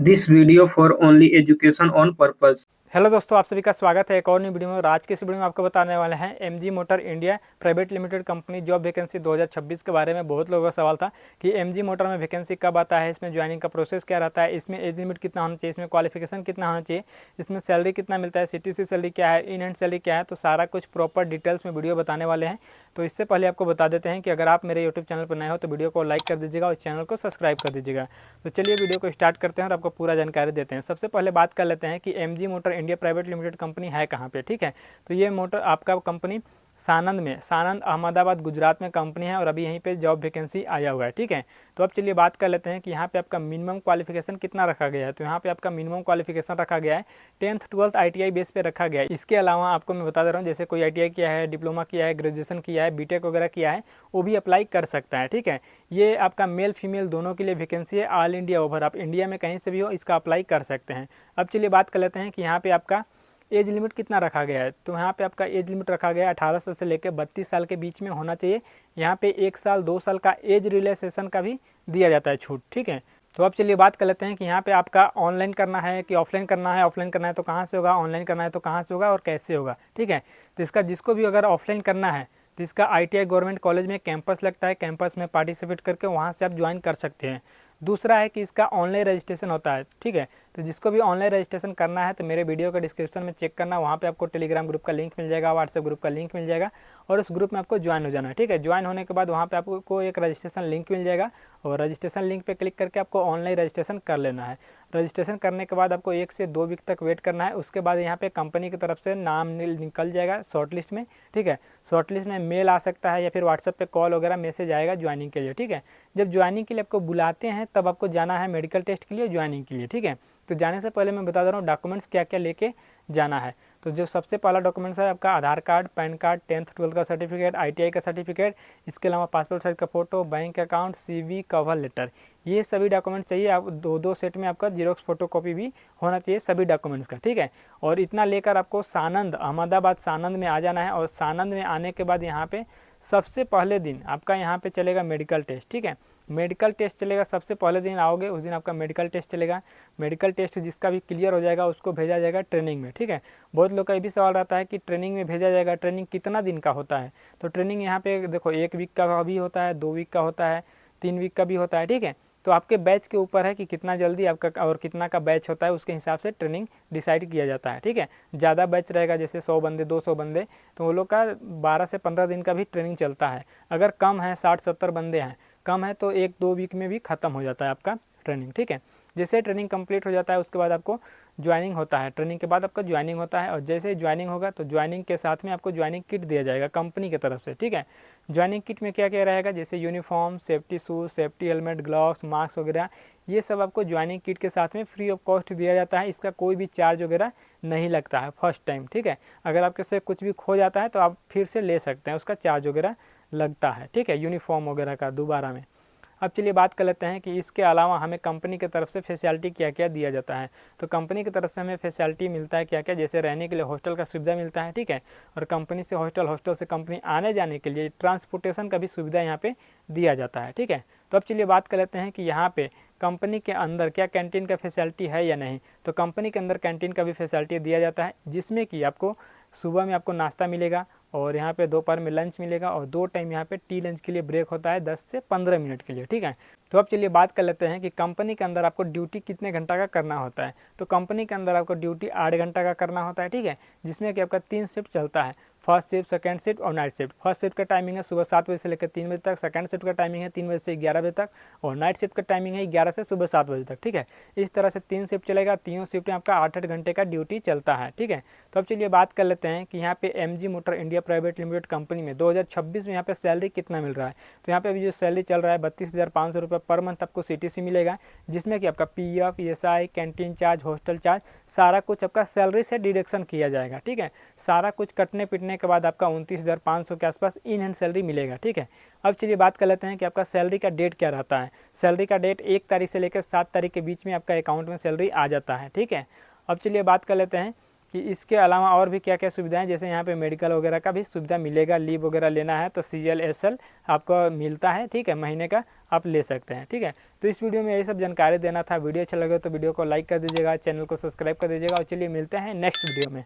This video for only education on purpose. Hello दोस्तों, आप सभी का स्वागत है एक और नई वीडियो में। और आज की इस वीडियो में आपको बताने वाले हैं MG motor India private limited company job vacancy 2026 के बारे में। बहुत लोगों का सवाल था कि एमजी मोटर में वैकेंसी कब आता है, इसमें ज्वाइनिंग का प्रोसेस क्या रहता है, इसमें एज लिमिट कितना होना चाहिए, इसमें क्वालिफिकेशन कितना होना चाहिए, इसमें सैलरी कितना मिलता है, सीटीसी सैलरी क्या है, इन हैंड सैलरी क्या है। तो सारा कुछ प्रॉपर डिटेल्स में वीडियो बताने वाले हैं। तो इससे पहले आपको बता देते हैं कि अगर आप मेरे यूट्यूब चैनल पर नए हो तो वीडियो को लाइक कर दीजिएगा और चैनल को सब्सक्राइब कर दीजिएगा। तो चलिए वीडियो को स्टार्ट करते हैं और आपको पूरा जानकारी देते हैं। सबसे पहले बात कर लेते हैं कि MG motor India private limited company है कहाँ पे। ठीक है, तो ये मोटर आपका कंपनी सानंद अहमदाबाद गुजरात में कंपनी है और अभी यहीं पे जॉब वैकेंसी आया हुआ है। ठीक है, तो अब चलिए बात कर लेते हैं कि यहाँ पे आपका मिनिमम क्वालिफिकेशन कितना रखा गया है। तो यहाँ पे आपका मिनिमम क्वालिफिकेशन रखा गया है 10th 12th ITI बेस पे रखा गया है। इसके अलावा आपको मैं बता दे रहा हूँ, जैसे कोई ITI किया है, डिप्लोमा किया है, ग्रेजुएशन किया है, बीटेक वगैरह किया है, वो भी अप्लाई कर सकता है। ठीक है, ये आपका मेल फीमेल दोनों के लिए वैकेंसी है। ऑल इंडिया ओवर, आप इंडिया में कहीं से भी हो इसका अप्लाई कर सकते हैं। अब चलिए बात कर लेते हैं कि यहाँ पे आपका एज लिमिट कितना रखा गया है। तो यहाँ पे आपका एज लिमिट रखा गया है 18 साल से लेकर 32 साल के बीच में होना चाहिए। यहाँ पे 1 साल 2 साल का एज रिलैक्सेशन का भी दिया जाता है छूट। ठीक है, तो अब चलिए बात कर लेते हैं कि यहाँ पे आपका ऑनलाइन करना है कि ऑफलाइन करना है। ऑफलाइन करना है तो कहाँ से होगा, ऑनलाइन करना है तो कहाँ से होगा और कैसे होगा। ठीक है, तो इसका जिसको भी अगर ऑफलाइन करना है तो इसका ITI गवर्नमेंट कॉलेज में कैंपस लगता है, कैंपस में पार्टिसिपेट करके वहाँ से आप ज्वाइन कर सकते हैं। दूसरा है कि इसका ऑनलाइन रजिस्ट्रेशन होता है। ठीक है, तो जिसको भी ऑनलाइन रजिस्ट्रेशन करना है तो मेरे वीडियो का डिस्क्रिप्शन में चेक करना, वहाँ पे आपको टेलीग्राम ग्रुप का लिंक मिल जाएगा, व्हाट्सएप ग्रुप का लिंक मिल जाएगा और उस ग्रुप में आपको ज्वाइन हो जाना है। ठीक है, ज्वाइन होने के बाद वहाँ पे आपको एक रजिस्ट्रेशन लिंक मिल जाएगा और रजिस्ट्रेशन लिंक पे क्लिक करके आपको ऑनलाइन रजिस्ट्रेशन कर लेना है। रजिस्ट्रेशन करने के बाद आपको 1 से 2 वीक तक वेट करना है। उसके बाद यहाँ पे कंपनी की तरफ से नाम निकल जाएगा शॉर्ट लिस्ट में। ठीक है, शॉर्ट लिस्ट में मेल आ सकता है या फिर व्हाट्सएप पे कॉल वगैरह मैसेज आएगा ज्वाइनिंग के लिए। ठीक है, जब ज्वाइनिंग के लिए आपको बुलाते हैं तब आपको जाना है मेडिकल टेस्ट के लिए ज्वाइनिंग के लिए। ठीक है, तो जाने से पहले मैं बता दे रहा हूँ डॉक्यूमेंट्स क्या क्या लेके जाना है। तो जो सबसे पहला डॉक्यूमेंट्स है आपका आधार card, pan card, 10th 12th का सर्टिफिकेट, ITI का सर्टिफिकेट, इसके अलावा पासपोर्ट साइज का photo, bank account, CV, cover letter, ये सभी डॉक्यूमेंट्स चाहिए। आप दो सेट में आपका जीरोक्स फोटोकॉपी भी होना चाहिए सभी डॉक्यूमेंट्स का। ठीक है, और इतना लेकर आपको अहमदाबाद सानंद में आ जाना है और सानंद में आने के बाद यहाँ पे सबसे पहले दिन आपका यहाँ पे चलेगा मेडिकल टेस्ट। ठीक है, मेडिकल टेस्ट चलेगा, सबसे पहले दिन आओगे उस दिन आपका मेडिकल टेस्ट चलेगा। मेडिकल टेस्ट जिसका भी क्लियर हो जाएगा उसको भेजा जाएगा ट्रेनिंग में। ठीक है, बहुत लोग का ये भी सवाल रहता है कि ट्रेनिंग में भेजा जाएगा, ट्रेनिंग कितना दिन का होता है। तो ट्रेनिंग यहाँ पे देखो 1 वीक का भी होता है, 2 वीक का होता है, 3 वीक का भी होता है। ठीक है, तो आपके बैच के ऊपर है कि कितना जल्दी आपका और कितना का बैच होता है, उसके हिसाब से ट्रेनिंग डिसाइड किया जाता है। ठीक है, ज़्यादा बैच रहेगा जैसे 100 बंदे 200 बंदे तो वो लोग का 12 से 15 दिन का भी ट्रेनिंग चलता है। अगर कम है 60-70 बंदे हैं, कम है तो 1-2 वीक में भी ख़त्म हो जाता है आपका ट्रेनिंग। ठीक है, जैसे ट्रेनिंग कंप्लीट हो जाता है उसके बाद आपको ज्वाइनिंग होता है। ट्रेनिंग के बाद आपका ज्वाइनिंग होता है और जैसे ज्वाइनिंग होगा तो ज्वाइनिंग के साथ में आपको ज्वाइनिंग किट दिया जाएगा कंपनी की तरफ से। ठीक है, ज्वाइनिंग किट में क्या क्या रहेगा, जैसे uniform, safety shoes, safety helmet, gloves, mask वगैरह, ये सब आपको ज्वाइनिंग किट के साथ में फ्री ऑफ कॉस्ट दिया जाता है। इसका कोई भी चार्ज वगैरह नहीं लगता है फर्स्ट टाइम। ठीक है, अगर आपके से कुछ भी खो जाता है तो आप फिर से ले सकते हैं, उसका चार्ज वगैरह लगता है। ठीक है, यूनिफॉर्म वगैरह का दोबारा में। अब चलिए बात कर लेते हैं कि इसके अलावा हमें कंपनी की तरफ से फैसिलिटी क्या क्या दिया जाता है। तो कंपनी की तरफ से हमें फैसिलिटी मिलता है क्या क्या, जैसे रहने के लिए हॉस्टल का सुविधा मिलता है। ठीक है, और कंपनी से हॉस्टल, हॉस्टल से कंपनी आने जाने के लिए ट्रांसपोर्टेशन का भी सुविधा यहाँ पे दिया जाता है। ठीक है, तो अब चलिए बात कर लेते हैं कि यहाँ पे कंपनी के अंदर क्या कैंटीन का फैसिलिटी है या नहीं। तो कंपनी के अंदर कैंटीन का भी फैसिलिटी दिया जाता है, जिसमें कि आपको सुबह में आपको नाश्ता मिलेगा और यहाँ पे दोपहर में लंच मिलेगा और 2 टाइम यहाँ पे टी लंच के लिए ब्रेक होता है 10 से 15 मिनट के लिए। ठीक है, तो अब चलिए बात कर लेते हैं कि कंपनी के अंदर आपको ड्यूटी कितने घंटा का करना होता है। तो कंपनी के अंदर आपको ड्यूटी 8 घंटा का करना होता है। ठीक है, जिसमें कि आपका 3 शिफ्ट चलता है, फर्स्ट शिफ्ट, सेकंड शिफ्ट और नाइट शिफ्ट। फर्स्ट शिफ्ट का टाइमिंग है सुबह 7 बजे से लेकर 3 बजे तक, सेकंड शिफ्ट का टाइमिंग है 3 बजे से 11 बजे तक और नाइट शिफ्ट का टाइमिंग है 11 से सुबह 7 बजे तक। ठीक है, इस तरह से 3 शिफ्ट चलेगा, तीनों शिफ्ट में आपका 8-8 घंटे का ड्यूटी चलता है। ठीक है, तो अब चलिए बात कर लेते हैं कि यहाँ पे MG motor India private limited company में 2026 में यहाँ पे सैलरी कितना मिल रहा है। तो यहाँ पे अभी जो सैलरी चल रहा है 32,500 रुपये पर मंथ आपको CTC मिलेगा, जिसमें कि आपका PF, ESI, canteen charge, hostel charge सारा कुछ आपका सैलरी से डिडक्शन किया जाएगा। ठीक है, सारा कुछ कटने पिटने के बाद आपका 29,500 के आसपास इन हैंड सैलरी मिलेगा। ठीक है, अब चलिए बात कर लेते हैं कि आपका सैलरी का डेट क्या रहता है। सैलरी का डेट 1 तारीख से लेकर 7 तारीख के बीच में आपका अकाउंट में सैलरी आ जाता है। ठीक है, अब चलिए बात कर लेते हैं कि इसके अलावा और भी क्या क्या सुविधाएं, जैसे यहाँ पे मेडिकल वगैरह का भी सुविधा मिलेगा। लीव वगैरह लेना है तो CLSL आपको मिलता है, ठीक है, महीने का आप ले सकते हैं, ठीक है। तो इस वीडियो में यही सब जानकारी देना था। वीडियो अच्छा लगे तो वीडियो को लाइक कर दीजिएगा, चैनल को सब्सक्राइब कर दीजिएगा और चलिए मिलते हैं नेक्स्ट वीडियो में।